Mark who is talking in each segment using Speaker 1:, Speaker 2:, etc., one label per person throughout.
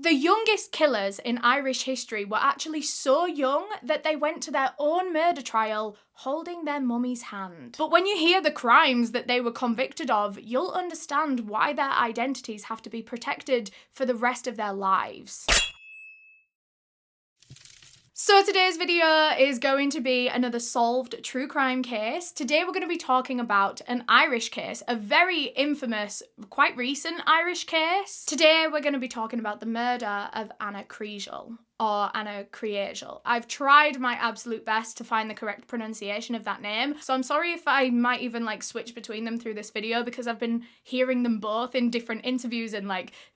Speaker 1: The youngest killers in Irish history were actually so young that they went to their own murder trial holding their mummy's hand. But when you hear the crimes that they were convicted of, you'll understand why their identities have to be protected for the rest of their lives. So today's video is going to be another solved true crime case. Today we're going to be talking about an Irish case, a very infamous, quite recent Irish case. Today we're going to be talking about the murder of Ana Kriegel. Or Ana Kriegel. I've tried my absolute best to find the correct pronunciation of that name, so I'm sorry if I might even switch between them through this video because I've been hearing them both in different interviews and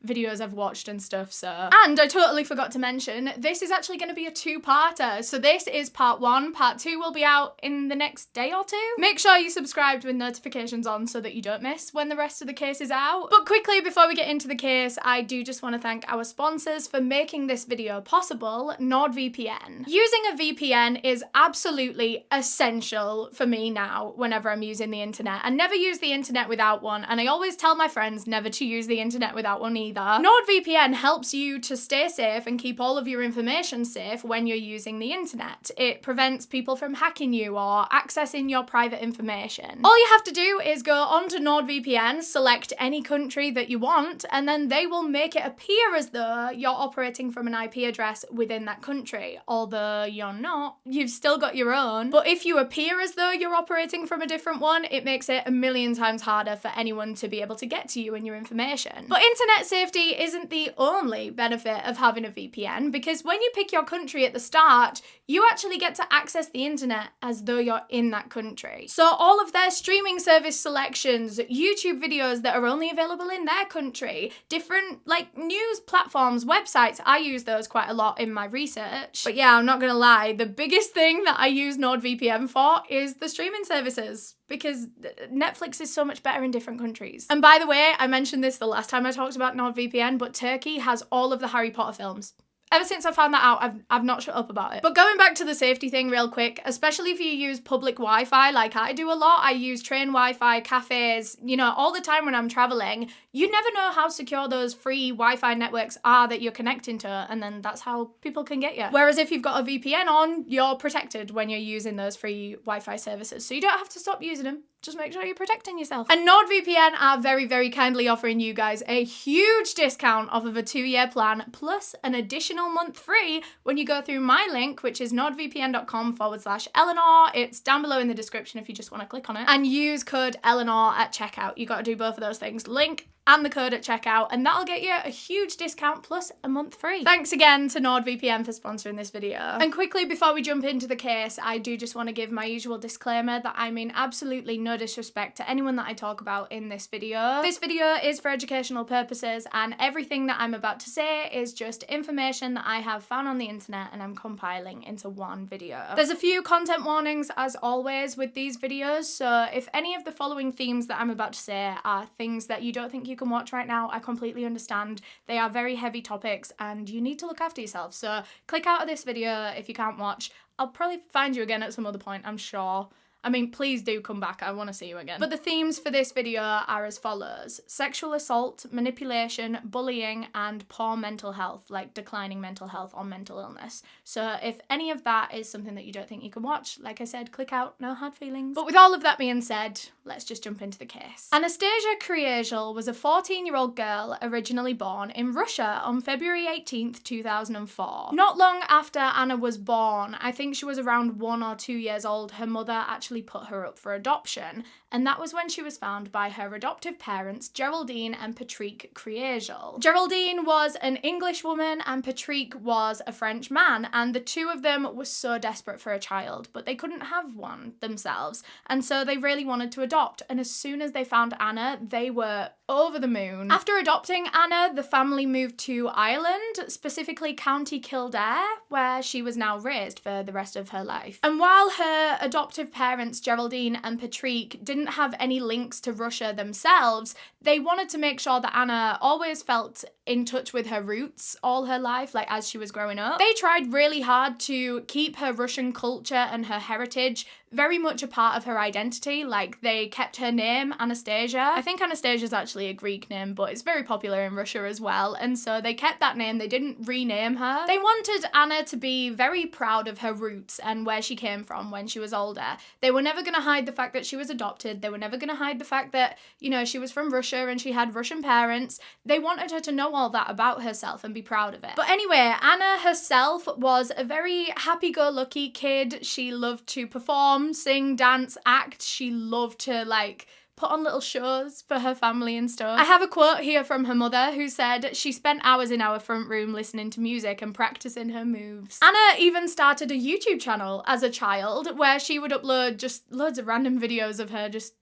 Speaker 1: videos I've watched and stuff, so. And I totally forgot to mention, this is actually going to be a two-parter, so this is part one, part two will be out in the next day or two. Make sure you subscribed with notifications on so that you don't miss when the rest of the case is out. But quickly, before we get into the case, I do just want to thank our sponsors for making this video possible. NordVPN. Using a VPN is absolutely essential for me now whenever I'm using the internet. I never use the internet without one, and I always tell my friends never to use the internet without one either. NordVPN helps you to stay safe and keep all of your information safe when you're using the internet. It prevents people from hacking you or accessing your private information. All you have to do is go onto NordVPN, select any country that you want, and then they will make it appear as though you're operating from an IP address within that country. Although you're not, you've still got your own. But if you appear as though you're operating from a different one, it makes it a million times harder for anyone to be able to get to you and your information. But internet safety isn't the only benefit of having a VPN, because when you pick your country at the start, you actually get to access the internet as though you're in that country. So all of their streaming service selections, YouTube videos that are only available in their country, different news platforms, websites, I use those quite a lot in my research. But yeah, I'm not gonna lie, the biggest thing that I use NordVPN for is the streaming services, because Netflix is so much better in different countries. And by the way, I mentioned this the last time I talked about NordVPN, but Turkey has all of the Harry Potter films. Ever since I found that out, I've not shut up about it. But going back to the safety thing real quick, especially if you use public Wi-Fi like I do a lot, I use train Wi-Fi, cafes, all the time when I'm traveling, you never know how secure those free Wi-Fi networks are that you're connecting to, and then that's how people can get you. Whereas if you've got a VPN on, you're protected when you're using those free Wi-Fi services, so you don't have to stop using them. Just make sure you're protecting yourself. And NordVPN are very, very kindly offering you guys a huge discount off of a 2-year plan, plus an additional month free when you go through my link, which is nordvpn.com/Eleanor. It's down below in the description if you just want to click on it. And use code Eleanor at checkout. You got to do both of those things. Link and the code at checkout, and that'll get you a huge discount plus a month free. Thanks again to NordVPN for sponsoring this video. And quickly, before we jump into the case, I do just want to give my usual disclaimer that I mean absolutely no disrespect to anyone that I talk about in this video. This video is for educational purposes, and everything that I'm about to say is just information that I have found on the internet and I'm compiling into one video. There's a few content warnings as always with these videos, so if any of the following themes that I'm about to say are things that you don't think you can watch right now, I completely understand. They are very heavy topics and you need to look after yourself, so click out of this video if you can't watch. I'll probably find you again at some other point, I'm sure. I mean, please do come back, I want to see you again. But the themes for this video are as follows: sexual assault, manipulation, bullying, and poor mental health, like declining mental health or mental illness. So if any of that is something that you don't think you can watch, like I said, click out, no hard feelings. But with all of that being said, let's just jump into the case. Anastasia Kriegel was a 14-year-old girl originally born in Russia on February 18th, 2004. Not long after Anna was born, I think she was around 1 or 2 years old, her mother actually put her up for adoption, and that was when she was found by her adoptive parents, Geraldine and Patrick Kriegel. Geraldine was an English woman and Patrick was a French man, and the two of them were so desperate for a child, but they couldn't have one themselves, and so they really wanted to adopt, and as soon as they found Anna, they were over the moon. After adopting Anna, the family moved to Ireland, specifically County Kildare, where she was now raised for the rest of her life. And while her adoptive parents, Geraldine and Patrick, didn't have any links to Russia themselves, they wanted to make sure that Anna always felt in touch with her roots all her life, as she was growing up. They tried really hard to keep her Russian culture and her heritage very much a part of her identity. Like, they kept her name, Anastasia. I think Anastasia's actually a Greek name, but it's very popular in Russia as well. And so they kept that name. They didn't rename her. They wanted Anna to be very proud of her roots and where she came from when she was older. They were never going to hide the fact that she was adopted. They were never going to hide the fact that, you know, she was from Russia and she had Russian parents. They wanted her to know all that about herself and be proud of it. But anyway, Anna herself was a very happy-go-lucky kid. She loved to perform, sing, dance, act. She loved to, like, put on little shows for her family and stuff. I have a quote here from her mother who said she spent hours in our front room listening to music and practicing her moves. Anna even started a YouTube channel as a child where she would upload just loads of random videos of her just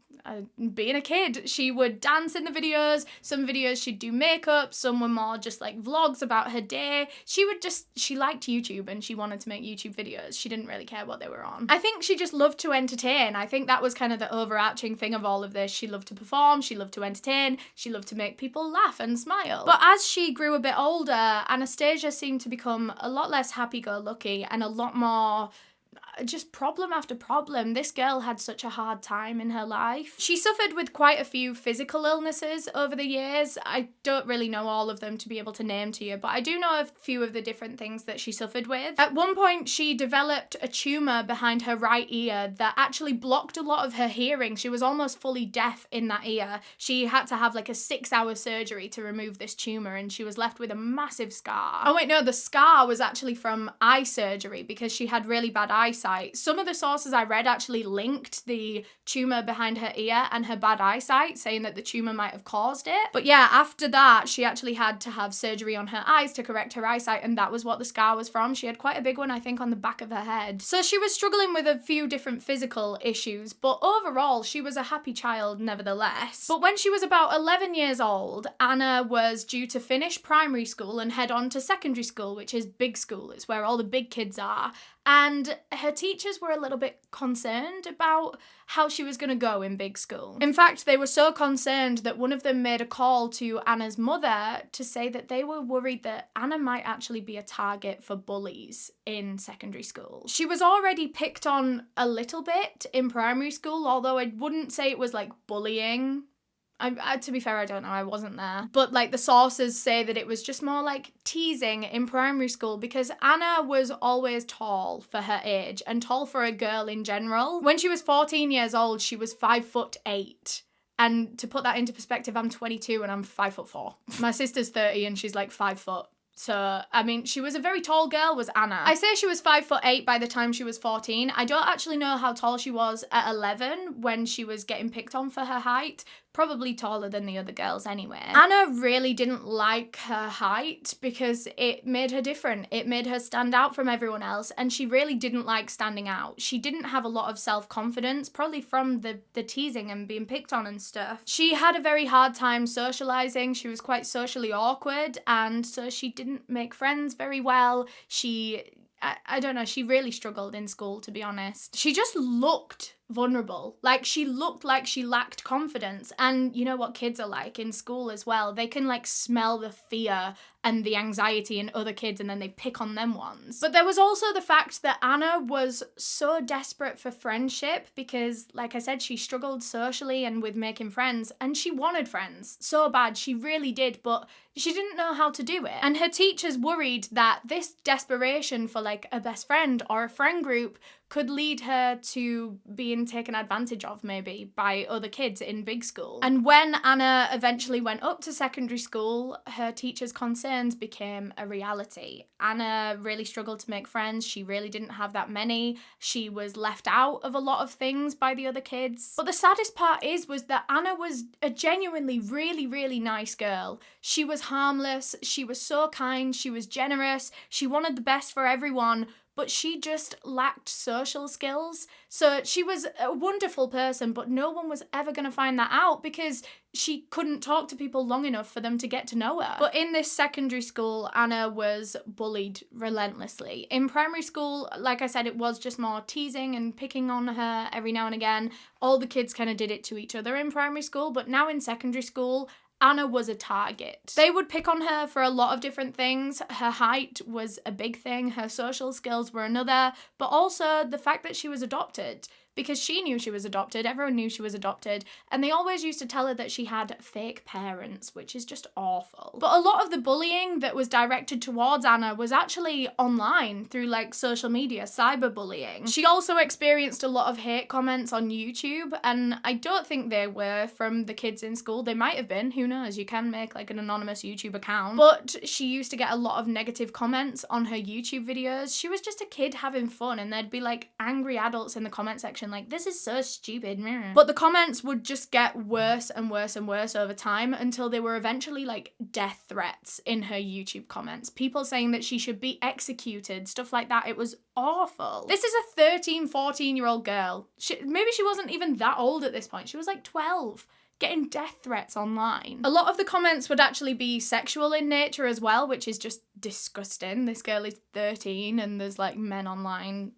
Speaker 1: being a kid. She would dance in the videos. Some videos she'd do makeup. Some were more just like vlogs about her day. She liked YouTube and she wanted to make YouTube videos. She didn't really care what they were on. I think she just loved to entertain. I think that was kind of the overarching thing of all of this. She loved to perform. She loved to entertain. She loved to make people laugh and smile. But as she grew a bit older, Anastasia seemed to become a lot less happy-go-lucky and a lot more just problem after problem. This girl had such a hard time in her life. She suffered with quite a few physical illnesses over the years. I don't really know all of them to be able to name to you, but I do know a few of the different things that she suffered with. At one point, she developed a tumour behind her right ear that actually blocked a lot of her hearing. She was almost fully deaf in that ear. She had to have like a 6-hour surgery to remove this tumour, and she was left with a massive scar. Oh wait, no, the scar was actually from eye surgery because she had really bad eyesight. Some of the sources I read actually linked the tumour behind her ear and her bad eyesight, saying that the tumour might have caused it. But yeah, after that, she actually had to have surgery on her eyes to correct her eyesight, and that was what the scar was from. She had quite a big one, I think, on the back of her head. So she was struggling with a few different physical issues, but overall, she was a happy child nevertheless. But when she was about 11 years old, Anna was due to finish primary school and head on to secondary school, which is big school. It's where all the big kids are. And her teachers were a little bit concerned about how she was going to go in big school. In fact, they were so concerned that one of them made a call to Anna's mother to say that they were worried that Anna might actually be a target for bullies in secondary school. She was already picked on a little bit in primary school, although I wouldn't say it was like bullying. To be fair, I don't know, I wasn't there. But like the sources say that it was just more like teasing in primary school because Anna was always tall for her age and tall for a girl in general. When she was 14 years old, she was 5'8". And to put that into perspective, I'm 22 and I'm 5'4". My sister's 30 and she's like 5 foot. So, I mean, she was a very tall girl, was Anna. I say she was 5'8" by the time she was 14. I don't actually know how tall she was at 11 when she was getting picked on for her height. Probably taller than the other girls anyway. Anna really didn't like her height because it made her different. It made her stand out from everyone else, and she really didn't like standing out. She didn't have a lot of self-confidence, probably from the teasing and being picked on and stuff. She had a very hard time socializing. She was quite socially awkward, and so she didn't make friends very well. I don't know, she really struggled in school, to be honest. She just looked vulnerable. Like, she looked like she lacked confidence. And you know what kids are like in school as well. They can like smell the fear and the anxiety in other kids and then they pick on them ones. But there was also the fact that Anna was so desperate for friendship because, like I said, she struggled socially and with making friends, and she wanted friends so bad. She really did, but she didn't know how to do it. And her teachers worried that this desperation for like a best friend or a friend group could lead her to being taken advantage of maybe by other kids in big school. And when Anna eventually went up to secondary school, her teachers' concerns became a reality. Anna really struggled to make friends. She really didn't have that many. She was left out of a lot of things by the other kids. But the saddest part was that Anna was a genuinely really, really nice girl. She was harmless. She was so kind. She was generous. She wanted the best for everyone. But she just lacked social skills. So she was a wonderful person, but no one was ever going to find that out because she couldn't talk to people long enough for them to get to know her. But in this secondary school, Anna was bullied relentlessly. In primary school, like I said, it was just more teasing and picking on her every now and again. All the kids kind of did it to each other in primary school, but now in secondary school, Anna was a target. They would pick on her for a lot of different things. Her height was a big thing, her social skills were another, but also the fact that she was adopted. because she knew she was adopted, everyone knew she was adopted, and they always used to tell her that she had fake parents, which is just awful. But a lot of the bullying that was directed towards Ana was actually online through like social media, cyberbullying. She also experienced a lot of hate comments on YouTube, and I don't think they were from the kids in school. They might have been, who knows, you can make like an anonymous YouTube account. But she used to get a lot of negative comments on her YouTube videos. She was just a kid having fun, and there'd be like angry adults in the comment section like, this is so stupid. But the comments would just get worse and worse and worse over time until they were eventually like death threats in her YouTube comments. People saying that she should be executed, stuff like that. It was awful. This is a 13, 14-year-old girl. Maybe she wasn't even that old at this point. She was like 12. Getting death threats online. A lot of the comments would actually be sexual in nature as well, which is just disgusting. This girl is 13 and there's like men online.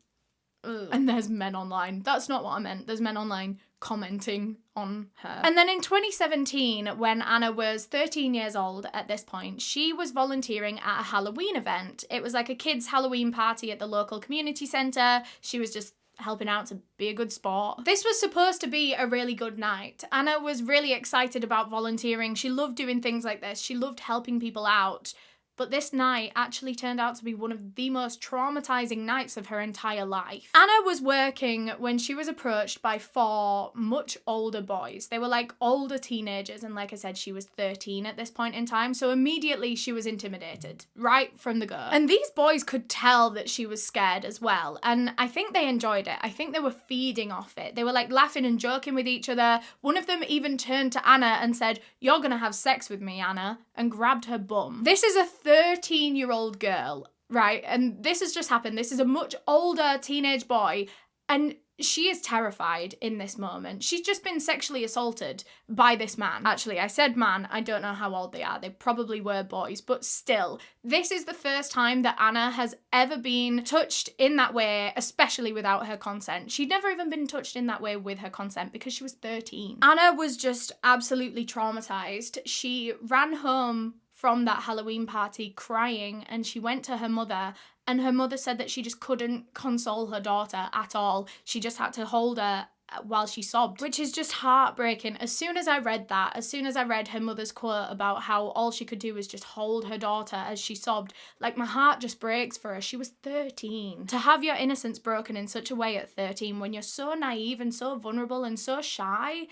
Speaker 1: Ugh. And there's men online. That's not what I meant. There's men online commenting on her. And then in 2017, when Ana was 13 years old at this point, she was volunteering at a Halloween event. It was like a kids' Halloween party at the local community centre. She was just helping out to be a good sport. This was supposed to be a really good night. Ana was really excited about volunteering. She loved doing things like this. She loved helping people out. But this night actually turned out to be one of the most traumatizing nights of her entire life. Ana was working when she was approached by 4 much older boys. They were like older teenagers, and like I said, she was 13 at this point in time, so immediately she was intimidated, right from the go. And these boys could tell that she was scared as well, and I think they enjoyed it. I think they were feeding off it. They were like laughing and joking with each other. One of them even turned to Ana and said, "You're gonna have sex with me, Ana," and grabbed her bum. This is a 13-year-old girl, right? And this has just happened. This is a much older teenage boy, and she is terrified in this moment. She's just been sexually assaulted by this man. Actually, I said man. I don't know how old they are. They probably were boys, but still, this is the first time that Ana has ever been touched in that way, especially without her consent. She'd never even been touched in that way with her consent because she was 13. Ana was just absolutely traumatized. She ran home from that Halloween party crying, and she went to her mother, and her mother said that she just couldn't console her daughter at all. She just had to hold her while she sobbed, which is just heartbreaking. As soon as I read that, as soon as I read her mother's quote about how all she could do was just hold her daughter as she sobbed, like my heart just breaks for her. She was 13. To have your innocence broken in such a way at 13 when you're so naive and so vulnerable and so shy,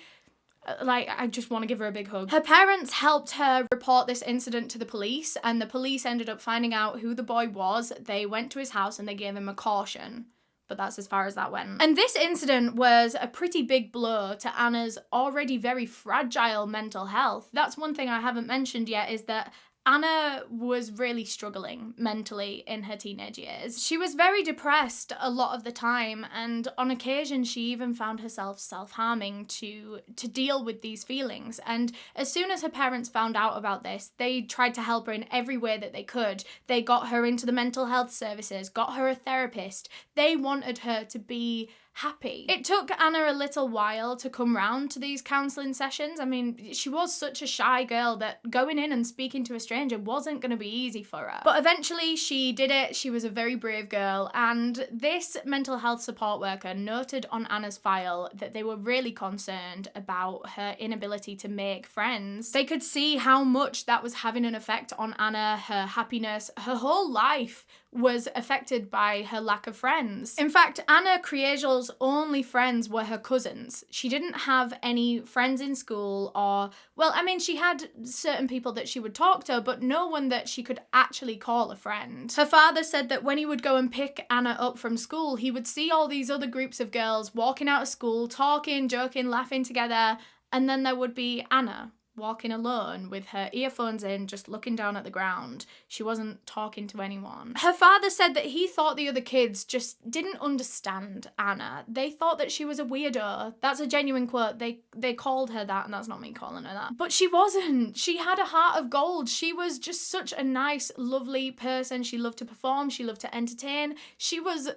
Speaker 1: like, I just want to give her a big hug. Her parents helped her report this incident to the police, and the police ended up finding out who the boy was. They went to his house and they gave him a caution. But that's as far as that went. And this incident was a pretty big blow to Ana's already very fragile mental health. That's one thing I haven't mentioned yet, is that Ana was really struggling mentally in her teenage years. She was very depressed a lot of the time, and on occasion she even found herself self-harming to deal with these feelings. And as soon as her parents found out about this, they tried to help her in every way that they could. They got her into the mental health services, got her a therapist. They wanted her to be happy. It took Ana a little while to come round to these counselling sessions. I mean, she was such a shy girl that going in and speaking to a stranger wasn't going to be easy for her. But eventually she did it. She was a very brave girl, and this mental health support worker noted on Ana's file that they were really concerned about her inability to make friends. They could see how much that was having an effect on Ana, her happiness, her whole life was affected by her lack of friends. In fact, Ana Kriegel's only friends were her cousins. She didn't have any friends in school, or, well, I mean, she had certain people that she would talk to, but no one that she could actually call a friend. Her father said that when he would go and pick Ana up from school, he would see all these other groups of girls walking out of school, talking, joking, laughing together, and then there would be Ana walking alone with her earphones in, just looking down at the ground. She wasn't talking to anyone. Her father said that he thought the other kids just didn't understand Ana. They thought that she was a weirdo. That's a genuine quote. They called her that, and that's not me calling her that. But she wasn't. She had a heart of gold. She was just such a nice, lovely person. She loved to perform. She loved to entertain. She was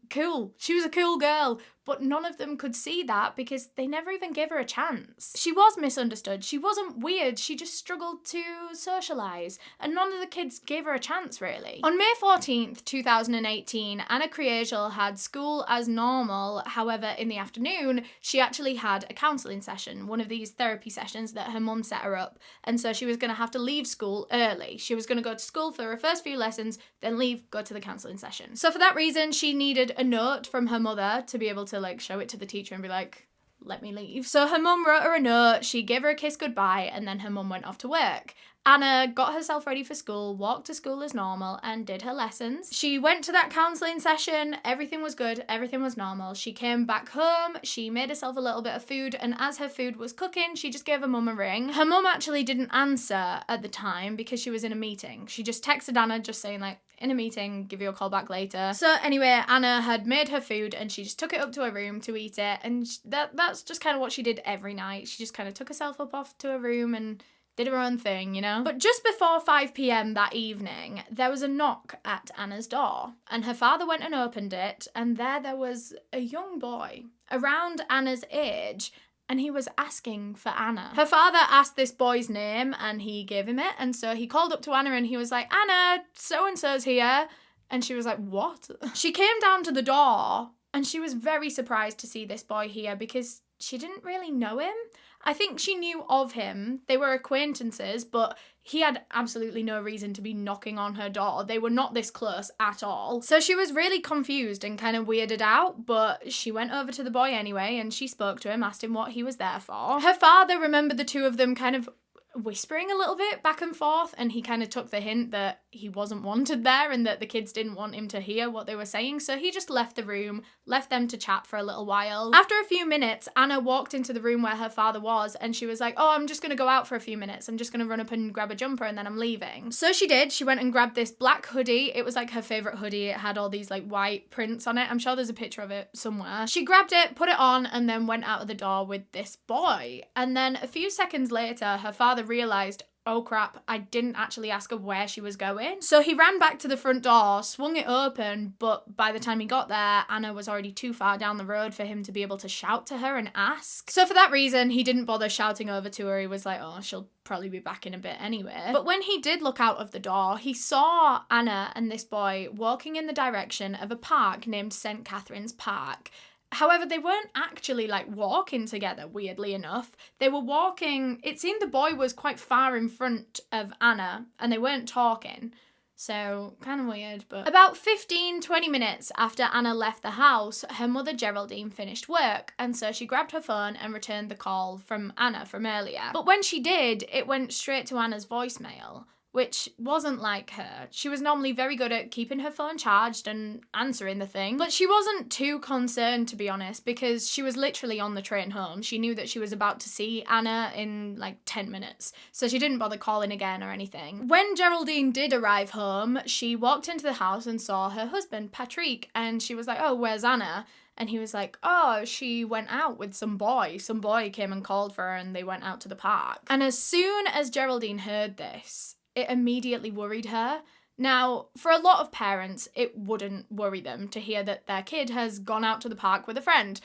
Speaker 1: cool. She was a cool girl. but none of them could see that because they never even gave her a chance. She was misunderstood. She wasn't weird. She just struggled to socialise, and none of the kids gave her a chance, really. On May 14th, 2018, Ana Kriegel had school as normal. However, in the afternoon, she actually had a counselling session, one of these therapy sessions that her mum set her up, and so she was going to have to leave school early. She was going to go to school for her first few lessons, then leave, go to the counselling session. So for that reason, she needed a note from her mother to be able to show it to the teacher and be like, let me leave. So her mum wrote her a note, she gave her a kiss goodbye, and then her mum went off to work. Anna got herself ready for school, walked to school as normal, and did her lessons. She went to that counselling session, everything was good, everything was normal. She came back home, she made herself a little bit of food, and as her food was cooking, she just gave her mum a ring. Her mum actually didn't answer at the time because she was in a meeting. She just texted Anna just saying in a meeting, give you a call back later. So anyway, Anna had made her food and she just took it up to her room to eat it, and that's just kind of what she did every night. She just kind of took herself up off to her room and did her own thing, you know? But just before 5 p.m. that evening, there was a knock at Anna's door, and her father went and opened it, and there was a young boy around Anna's age, and he was asking for Anna. Her father asked this boy's name, and he gave him it, and so he called up to Anna, and he was like, Anna, so-and-so's here. And she was like, what? She came down to the door, and she was very surprised to see this boy here because she didn't really know him. I think she knew of him. They were acquaintances, but he had absolutely no reason to be knocking on her door. They were not this close at all. So she was really confused and kind of weirded out, but she went over to the boy anyway, and she spoke to him, asked him what he was there for. Her father remembered the two of them kind of whispering a little bit back and forth, and he kind of took the hint that he wasn't wanted there and that the kids didn't want him to hear what they were saying, so he just left the room, left them to chat for a little while. After a few minutes, Anna walked into the room where her father was, and she was like, oh, I'm just gonna go out for a few minutes. I'm just gonna run up and grab a jumper and then I'm leaving. So she did. She went and grabbed this black hoodie. It was her favorite hoodie. It had all these white prints on it. I'm sure there's a picture of it somewhere. She grabbed it, put it on, and then went out of the door with this boy. And then a few seconds later, her father realised, oh crap, I didn't actually ask her where she was going. So he ran back to the front door, swung it open, but by the time he got there, Anna was already too far down the road for him to be able to shout to her and ask. So for that reason, he didn't bother shouting over to her. He was like, oh, she'll probably be back in a bit anyway. But when he did look out of the door, he saw Anna and this boy walking in the direction of a park named St. Catherine's Park. However, they weren't actually walking together, weirdly enough. They were walking, it seemed the boy was quite far in front of Anna, and they weren't talking. So, kind of weird, but... About 15-20 minutes after Anna left the house, her mother Geraldine finished work, and so she grabbed her phone and returned the call from Anna from earlier. But when she did, it went straight to Anna's voicemail, which wasn't like her. She was normally very good at keeping her phone charged and answering the thing, but she wasn't too concerned, to be honest, because she was literally on the train home. She knew that she was about to see Anna in 10 minutes, so she didn't bother calling again or anything. When Geraldine did arrive home, she walked into the house and saw her husband, Patrick, and she was like, oh, where's Anna? And he was like, oh, she went out with some boy. Some boy came and called for her and they went out to the park. And as soon as Geraldine heard this, it immediately worried her. Now, for a lot of parents, it wouldn't worry them to hear that their kid has gone out to the park with a friend.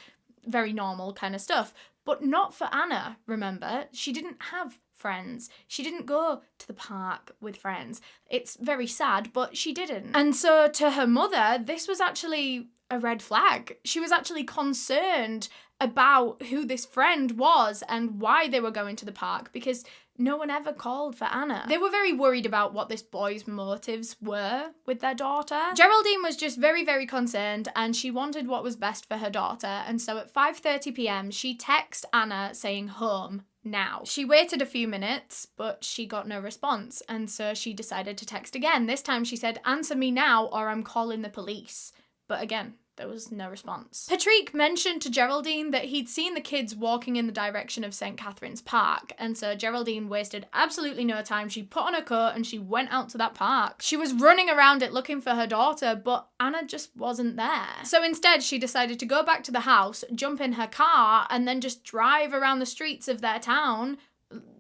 Speaker 1: Very normal kind of stuff. But not for Anna, remember? She didn't have friends. She didn't go to the park with friends. It's very sad, but she didn't. And so to her mother, this was actually a red flag. She was actually concerned about who this friend was and why they were going to the park, because no one ever called for Anna. They were very worried about what this boy's motives were with their daughter. Geraldine was just very, very concerned, and she wanted what was best for her daughter, and so at 5:30 p.m, she texted Anna saying home now. She waited a few minutes, but she got no response, and so she decided to text again. This time she said, answer me now or I'm calling the police. But again, there was no response. Patrick mentioned to Geraldine that he'd seen the kids walking in the direction of St. Catherine's Park, and so Geraldine wasted absolutely no time. She put on her coat and she went out to that park. She was running around it looking for her daughter, but Anna just wasn't there. So instead, she decided to go back to the house, jump in her car, and then just drive around the streets of their town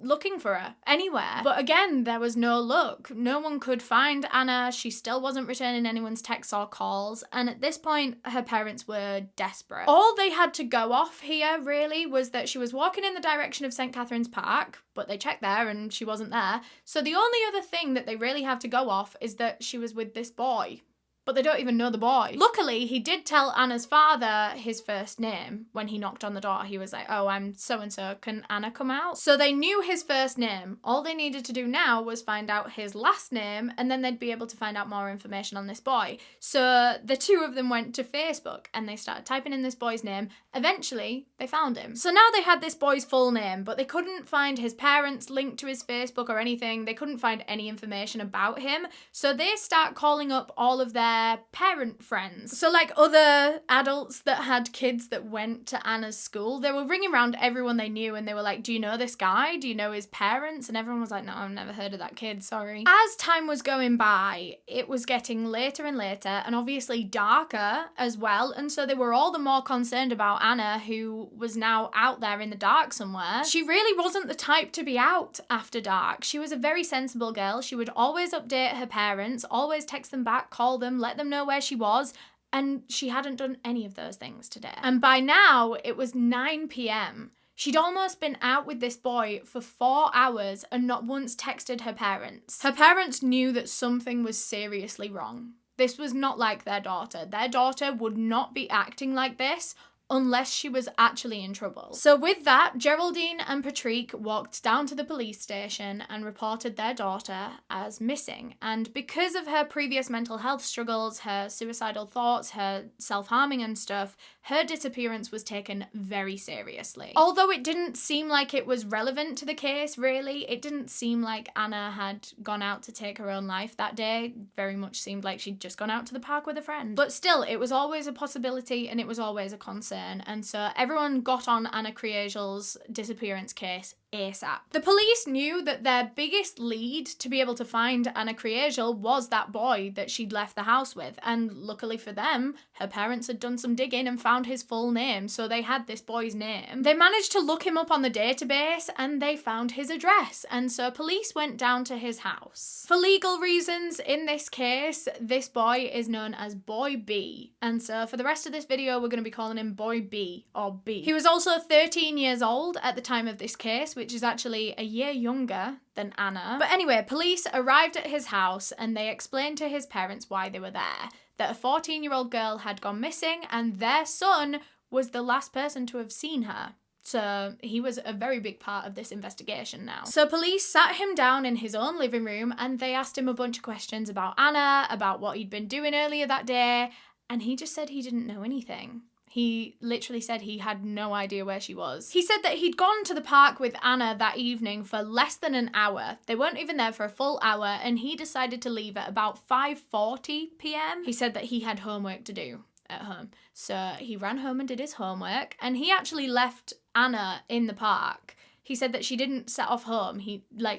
Speaker 1: looking for her anywhere. But again, there was no luck. No one could find Ana. She still wasn't returning anyone's texts or calls. And at this point, her parents were desperate. All they had to go off here, really, was that she was walking in the direction of St. Catherine's Park, but they checked there and she wasn't there. So the only other thing that they really have to go off is that she was with this boy. But they don't even know the boy. Luckily, he did tell Anna's father his first name when he knocked on the door. He was like, oh, I'm so-and-so, can Ana come out? So they knew his first name. All they needed to do now was find out his last name, and then they'd be able to find out more information on this boy. So the two of them went to Facebook, and they started typing in this boy's name. Eventually, they found him. So now they had this boy's full name, but they couldn't find his parents linked to his Facebook or anything. They couldn't find any information about him. So they start calling up all of their parent friends. So like other adults that had kids that went to Anna's school, they were ringing around everyone they knew and they were like, do you know this guy? Do you know his parents? And everyone was like, no, I've never heard of that kid, sorry. As time was going by, it was getting later and later and obviously darker as well. And so they were all the more concerned about Ana, who was now out there in the dark somewhere. She really wasn't the type to be out after dark. She was a very sensible girl. She would always update her parents, always text them back, call them, let them know where she was, and she hadn't done any of those things today. And by now, it was 9 p.m. She'd almost been out with this boy for 4 hours and not once texted her parents. Her parents knew that something was seriously wrong. This was not like their daughter. Their daughter would not be acting like this unless she was actually in trouble. So with that, Geraldine and Patrick walked down to the police station and reported their daughter as missing. And because of her previous mental health struggles, her suicidal thoughts, her self-harming and stuff, her disappearance was taken very seriously. Although it didn't seem like it was relevant to the case, really, it didn't seem like Ana had gone out to take her own life that day. It very much seemed like she'd just gone out to the park with a friend. But still, it was always a possibility and it was always a concern. And so everyone got on Ana Kriegel's disappearance case ASAP. The police knew that their biggest lead to be able to find Ana Kriegel was that boy that she'd left the house with, and luckily for them, her parents had done some digging and found his full name, so they had this boy's name. They managed to look him up on the database and they found his address, and so police went down to his house. For legal reasons, in this case, this boy is known as Boy B, and so for the rest of this video, we're going to be calling him Boy B, or B. He was also 13 years old at the time of this case, which is actually a year younger than Ana. But anyway, police arrived at his house and they explained to his parents why they were there. That a 14-year-old girl had gone missing and their son was the last person to have seen her. So he was a very big part of this investigation now. So police sat him down in his own living room and they asked him a bunch of questions about Ana, about what he'd been doing earlier that day, and he just said he didn't know anything. He literally said he had no idea where she was. He said that he'd gone to the park with Ana that evening for less than an hour. They weren't even there for a full hour, and he decided to leave at about 5:40 p.m. He said that he had homework to do at home. So he ran home and did his homework, and he actually left Ana in the park. He said that she didn't set off home.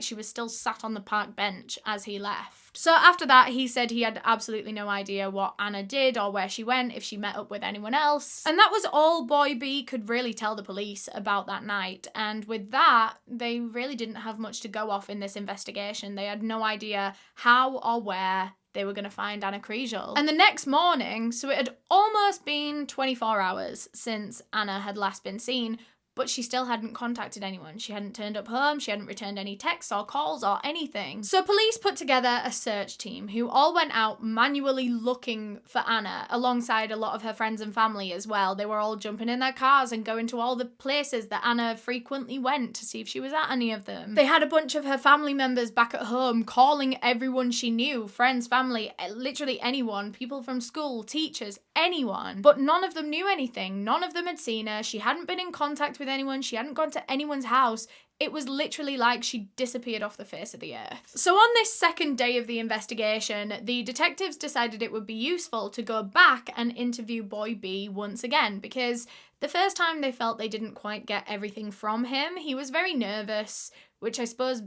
Speaker 1: She was still sat on the park bench as he left. So after that, he said he had absolutely no idea what Ana did or where she went, if she met up with anyone else. And that was all Boy B could really tell the police about that night. And with that, they really didn't have much to go off in this investigation. They had no idea how or where they were going to find Ana Kriegel. And the next morning, so it had almost been 24 hours since Ana had last been seen, but she still hadn't contacted anyone. She hadn't turned up home, she hadn't returned any texts or calls or anything. So police put together a search team who all went out manually looking for Ana, alongside a lot of her friends and family as well. They were all jumping in their cars and going to all the places that Ana frequently went to see if she was at any of them. They had a bunch of her family members back at home calling everyone she knew, friends, family, literally anyone, people from school, teachers, anyone. But none of them knew anything. None of them had seen her. She hadn't been in contact with anyone. She hadn't gone to anyone's house. It was literally like she disappeared off the face of the earth. So on this second day of the investigation, the detectives decided it would be useful to go back and interview Boy B once again, because the first time they felt they didn't quite get everything from him. He was very nervous, which I suppose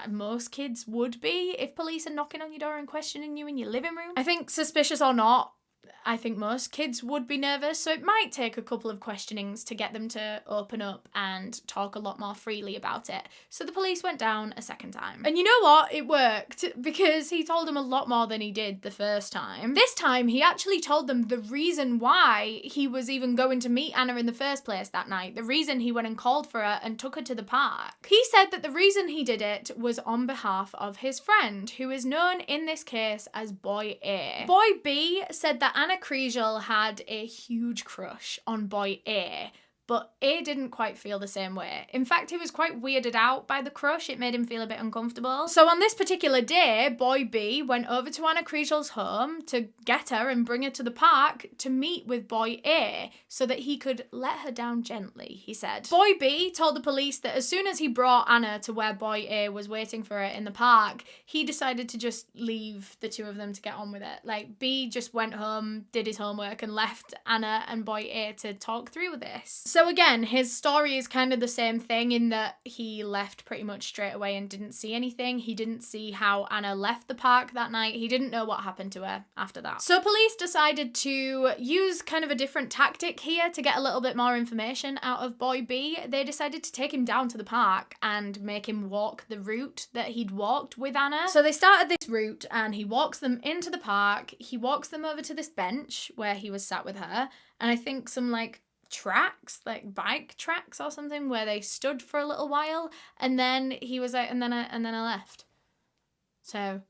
Speaker 1: most kids would be if police are knocking on your door and questioning you in your living room. I think, suspicious or not, I think most kids would be nervous, so it might take a couple of questionings to get them to open up and talk a lot more freely about it. So the police went down a second time. And you know what? It worked, because he told them a lot more than he did the first time. This time, he actually told them the reason why he was even going to meet Anna in the first place that night, the reason he went and called for her and took her to the park. He said that the reason he did it was on behalf of his friend, who is known in this case as Boy A. Boy B said that Ana Kriegel had a huge crush on Boy A, but A didn't quite feel the same way. In fact, he was quite weirded out by the crush. It made him feel a bit uncomfortable. So on this particular day, Boy B went over to Ana Kriegel's home to get her and bring her to the park to meet with Boy A so that he could let her down gently, he said. Boy B told the police that as soon as he brought Anna to where Boy A was waiting for her in the park, he decided to just leave the two of them to get on with it. Like, B just went home, did his homework, and left Anna and Boy A to talk through this. So again, his story is kind of the same thing in that he left pretty much straight away and didn't see anything. He didn't see how Anna left the park that night. He didn't know what happened to her after that. So police decided to use kind of a different tactic here to get a little bit more information out of Boy B. They decided to take him down to the park and make him walk the route that he'd walked with Anna. So they started this route and he walks them into the park. He walks them over to this bench where he was sat with her. And I think some tracks, like bike tracks or something, where they stood for a little while, and then he was like, and then I left. So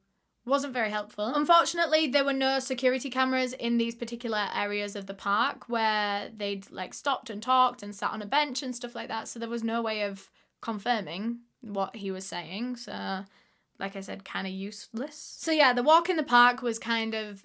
Speaker 1: wasn't very helpful. Unfortunately, there were no security cameras in these particular areas of the park where they'd stopped and talked and sat on a bench and stuff like that, so there was no way of confirming what he was saying. So like I said, kind of useless. So yeah, the walk in the park was kind of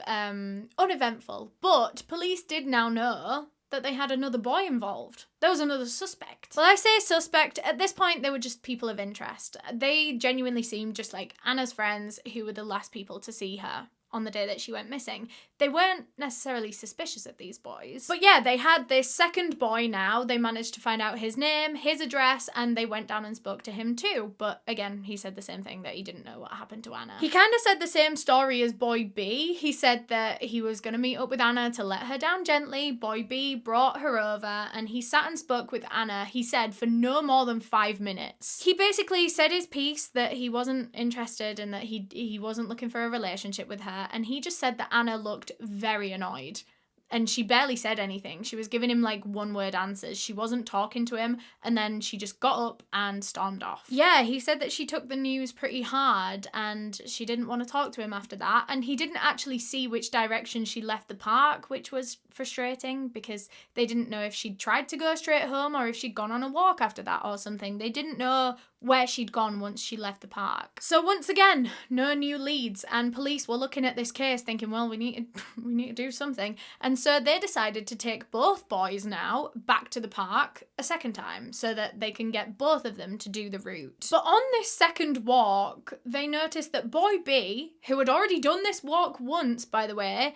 Speaker 1: uneventful, but police did now know that they had another boy involved. There was another suspect. Well, I say suspect, at this point they were just people of interest. They genuinely seemed just like Anna's friends who were the last people to see her on the day that she went missing. They weren't necessarily suspicious of these boys. But yeah, they had this second boy now. They managed to find out his name, his address, and they went down and spoke to him too. But again, he said the same thing, that he didn't know what happened to Anna. He kind of said the same story as Boy B. He said that he was going to meet up with Anna to let her down gently. Boy B brought her over and he sat and spoke with Anna, he said, for no more than 5 minutes. He basically said his piece, that he wasn't interested and that he wasn't looking for a relationship with her. And he just said that Anna looked very annoyed. And she barely said anything. She was giving him one-word answers. She wasn't talking to him, and then she just got up and stormed off. Yeah, he said that she took the news pretty hard and she didn't want to talk to him after that. And he didn't actually see which direction she left the park, which was frustrating because they didn't know if she'd tried to go straight home or if she'd gone on a walk after that or something. They didn't know where she'd gone once she left the park. So once again, no new leads, and police were looking at this case thinking, well, we need to do something. And so they decided to take both boys now back to the park a second time so that they can get both of them to do the route. But on this second walk, they noticed that Boy B, who had already done this walk once, by the way,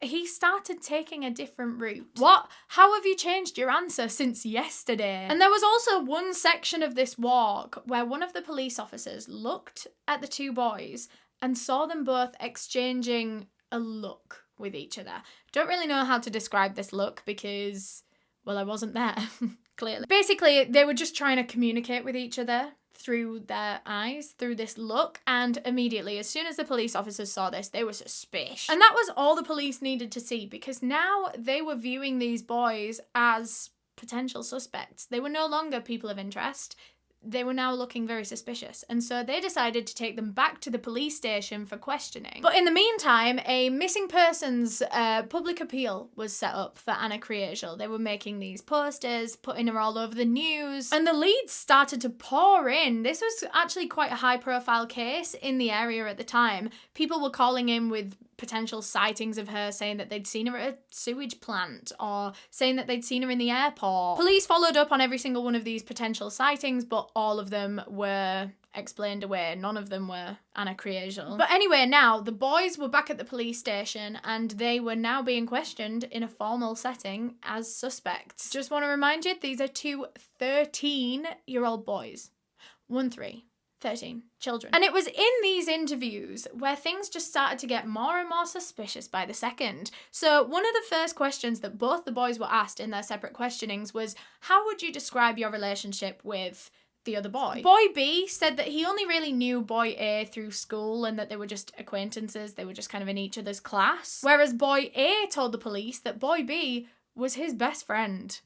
Speaker 1: he started taking a different route. What? How have you changed your answer since yesterday? And there was also one section of this walk where one of the police officers looked at the two boys and saw them both exchanging a look with each other. Don't really know how to describe this look because, well, I wasn't there, clearly. Basically, they were just trying to communicate with each other through their eyes, through this look, and immediately, as soon as the police officers saw this, they were suspicious. And that was all the police needed to see, because now they were viewing these boys as potential suspects. They were no longer people of interest. They were now looking very suspicious, and so they decided to take them back to the police station for questioning. But in the meantime, a missing persons public appeal was set up for Ana Kriegel. They were making these posters, putting her all over the news, and the leads started to pour in. This was actually quite a high-profile case in the area at the time. People were calling in with potential sightings of her, saying that they'd seen her at a sewage plant or saying that they'd seen her in the airport. Police followed up on every single one of these potential sightings, but all of them were explained away. None of them were Ana Kriegel. But anyway, now the boys were back at the police station and they were now being questioned in a formal setting as suspects. Just want to remind you, these are two 13-year-old boys. 13. 13 children. And it was in these interviews where things just started to get more and more suspicious by the second. So one of the first questions that both the boys were asked in their separate questionings was, how would you describe your relationship with the other boy? Boy B said that he only really knew boy A through school and that they were just acquaintances. They were just kind of in each other's class. Whereas boy A told the police that boy B was his best friend.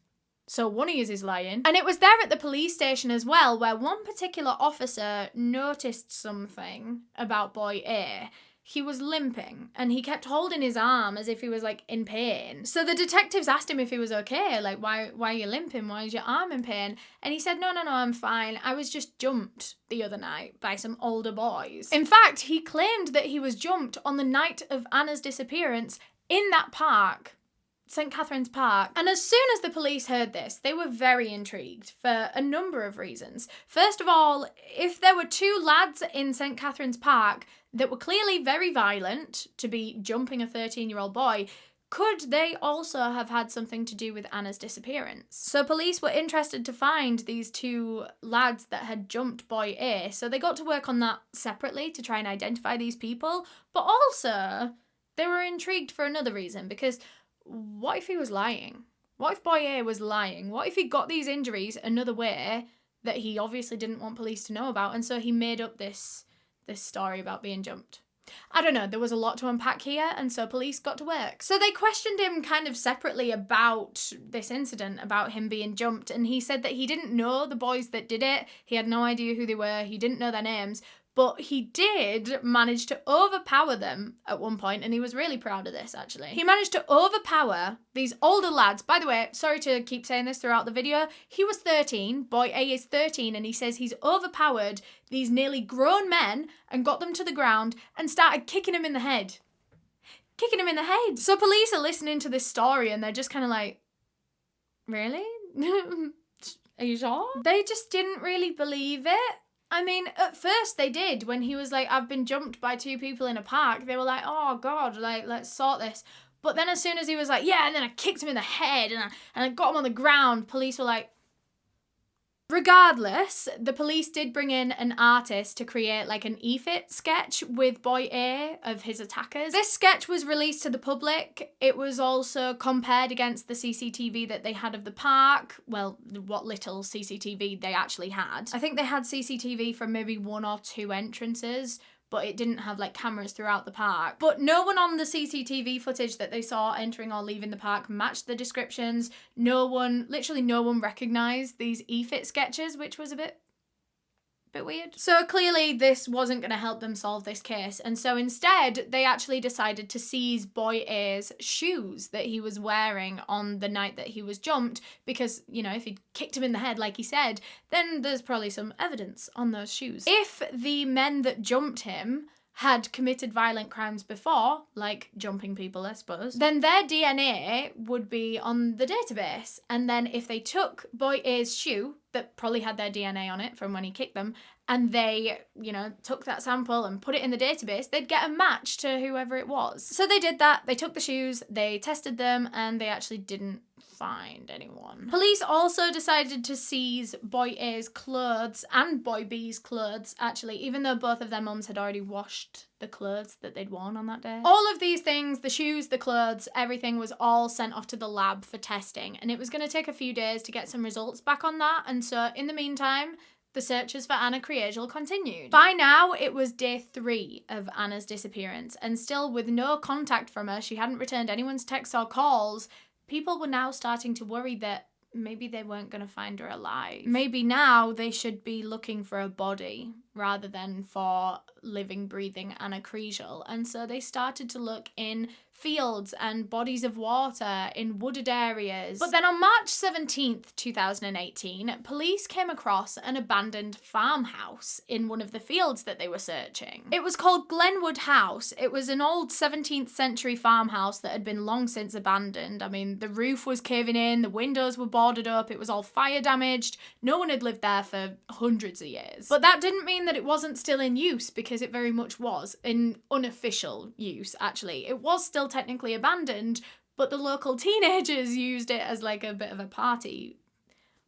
Speaker 1: So one of yous is lying. And it was there at the police station as well where one particular officer noticed something about boy A. He was limping and he kept holding his arm as if he was like in pain. So the detectives asked him if he was okay, like why are you limping? Why is your arm in pain? And he said, no, I'm fine. I was just jumped the other night by some older boys. In fact, he claimed that he was jumped on the night of Anna's disappearance in that park. St. Catherine's Park. And as soon as the police heard this, they were very intrigued for a number of reasons. First of all, if there were two lads in St. Catherine's Park that were clearly very violent to be jumping a 13-year-old boy, could they also have had something to do with Anna's disappearance? So police were interested to find these two lads that had jumped boy A, so they got to work on that separately to try and identify these people, but also they were intrigued for another reason, because what if he was lying? What if boy A was lying? What if he got these injuries another way that he obviously didn't want police to know about, and so he made up this story about being jumped? I don't know, there was a lot to unpack here, and so police got to work. So they questioned him kind of separately about this incident, about him being jumped, and he said that he didn't know the boys that did it, he had no idea who they were, he didn't know their names, but he did manage to overpower them at one point, and he was really proud of this, actually. He managed to overpower these older lads. By the way, sorry to keep saying this throughout the video, he was 13, boy A is 13, and he says he's overpowered these nearly grown men and got them to the ground and started kicking him in the head. Kicking him in the head. So police are listening to this story and they're just kind of like, really? Are you sure? They just didn't really believe it. I mean, at first they did. When he was like, I've been jumped by two people in a park, they were like, oh God, like, let's sort this. But then as soon as he was like, yeah, and then I kicked him in the head and I got him on the ground, police were like, regardless, the police did bring in an artist to create like an e-fit sketch with boy A of his attackers. This sketch was released to the public. It was also compared against the CCTV that they had of the park. Well, what little CCTV they actually had. I think they had CCTV from maybe 1 or 2 entrances, but it didn't have like cameras throughout the park. But no one on the CCTV footage that they saw entering or leaving the park matched the descriptions. Literally no one recognised these e-fit sketches, which was a bit weird. So clearly this wasn't going to help them solve this case, and so instead they actually decided to seize boy A's shoes that he was wearing on the night that he was jumped, because, you know, if he'd kicked him in the head like he said, then there's probably some evidence on those shoes. If the men that jumped him had committed violent crimes before, like jumping people, I suppose, then their DNA would be on the database. And then if they took boy A's shoe, that probably had their DNA on it from when he kicked them, and they, you know, took that sample and put it in the database, they'd get a match to whoever it was. So they did that, they took the shoes, they tested them, and they actually didn't find anyone. Police also decided to seize boy A's clothes and boy B's clothes, actually, even though both of their mums had already washed the clothes that they'd worn on that day. All of these things, the shoes, the clothes, everything was all sent off to the lab for testing, and it was going to take a few days to get some results back on that, and so in the meantime, the searches for Ana Kriegel continued. By now, it was day 3 of Anna's disappearance, and still with no contact from her, she hadn't returned anyone's texts or calls. People were now starting to worry that maybe they weren't going to find her alive. Maybe now they should be looking for a body rather than for living, breathing Ana Kriegel. And so they started to look in fields and bodies of water in wooded areas. But then on March 17th, 2018, police came across an abandoned farmhouse in one of the fields that they were searching. It was called Glenwood House. It was an old 17th century farmhouse that had been long since abandoned. I mean, the roof was caving in, the windows were boarded up, it was all fire damaged. No one had lived there for hundreds of years. But that didn't mean that it wasn't still in use, because it very much was, in unofficial use, actually. It was still technically abandoned, but the local teenagers used it as like a bit of a party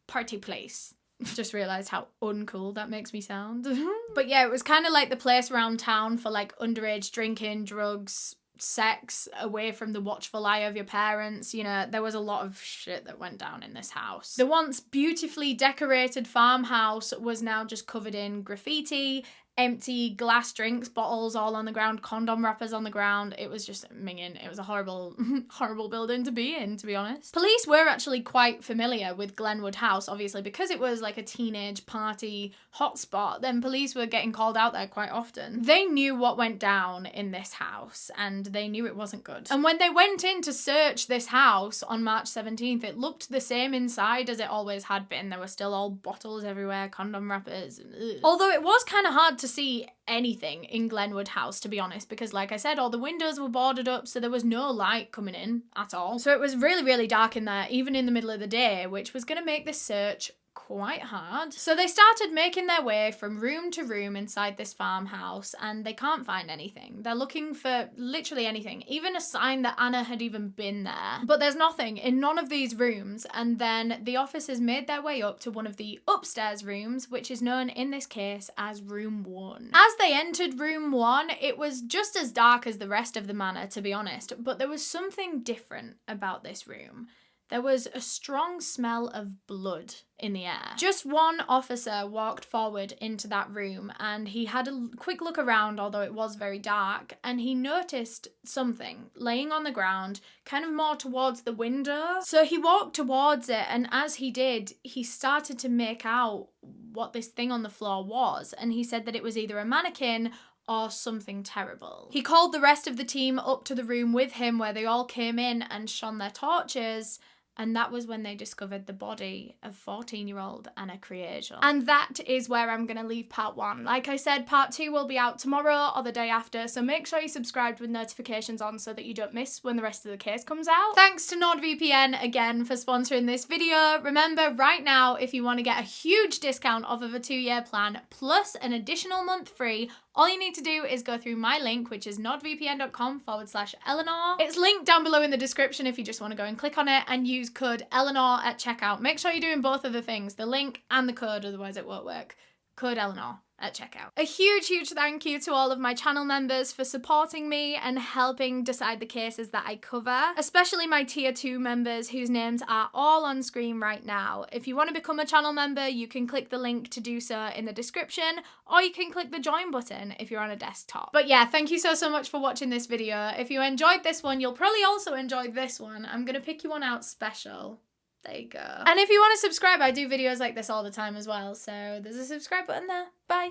Speaker 1: place. Just realised how uncool that makes me sound. But yeah, it was kind of like the place around town for like underage drinking, drugs, sex, away from the watchful eye of your parents. You know, there was a lot of shit that went down in this house. The once beautifully decorated farmhouse was now just covered in graffiti, empty glass drinks bottles all on the ground, condom wrappers on the ground. It was just minging. It was a horrible, horrible building to be in, to be honest. Police were actually quite familiar with Glenwood House, obviously, because it was like a teenage party hotspot. Then police were getting called out there quite often. They knew what went down in this house, and they knew it wasn't good. And when they went in to search this house on March 17th, it looked the same inside as it always had been. There were still old bottles everywhere, condom wrappers. Although it was kind of hard to see anything in Glenwood House, to be honest, because like I said, all the windows were boarded up, so there was no light coming in at all. So it was really, really dark in there, even in the middle of the day, which was going to make this search quite hard. So they started making their way from room to room inside this farmhouse, and they can't find anything. They're looking for literally anything, even a sign that Anna had even been there. But there's nothing in none of these rooms, and then the officers made their way up to one of the upstairs rooms, which is known in this case as room 1. As they entered room 1, it was just as dark as the rest of the manor, to be honest, but there was something different about this room. There was a strong smell of blood in the air. Just one officer walked forward into that room, and he had a quick look around, although it was very dark, and he noticed something laying on the ground, kind of more towards the window. So he walked towards it, and as he did, he started to make out what this thing on the floor was, and he said that it was either a mannequin or something terrible. He called the rest of the team up to the room with him, where they all came in and shone their torches. And that was when they discovered the body of 14-year-old Ana Kriegel. And that is where I'm going to leave part 1. Like I said, part 2 will be out tomorrow or the day after, so make sure you're subscribed with notifications on so that you don't miss when the rest of the case comes out. Thanks to NordVPN again for sponsoring this video. Remember, right now, if you want to get a huge discount off of a 2-year plan plus an additional month free, all you need to do is go through my link, which is nordvpn.com/Eleanor. It's linked down below in the description if you just want to go and click on it and use code Eleanor at checkout. Make sure you're doing both of the things, the link and the code, otherwise it won't work. Code Eleanor at checkout. A huge, huge thank you to all of my channel members for supporting me and helping decide the cases that I cover, especially my tier 2 members whose names are all on screen right now. If you want to become a channel member, you can click the link to do so in the description, or you can click the join button if you're on a desktop. But yeah, thank you so much for watching this video. If you enjoyed this one, you'll probably also enjoy this one. I'm gonna pick you one out special. There you go. And if you want to subscribe, I do videos like this all the time as well, so there's a subscribe button there. Bye.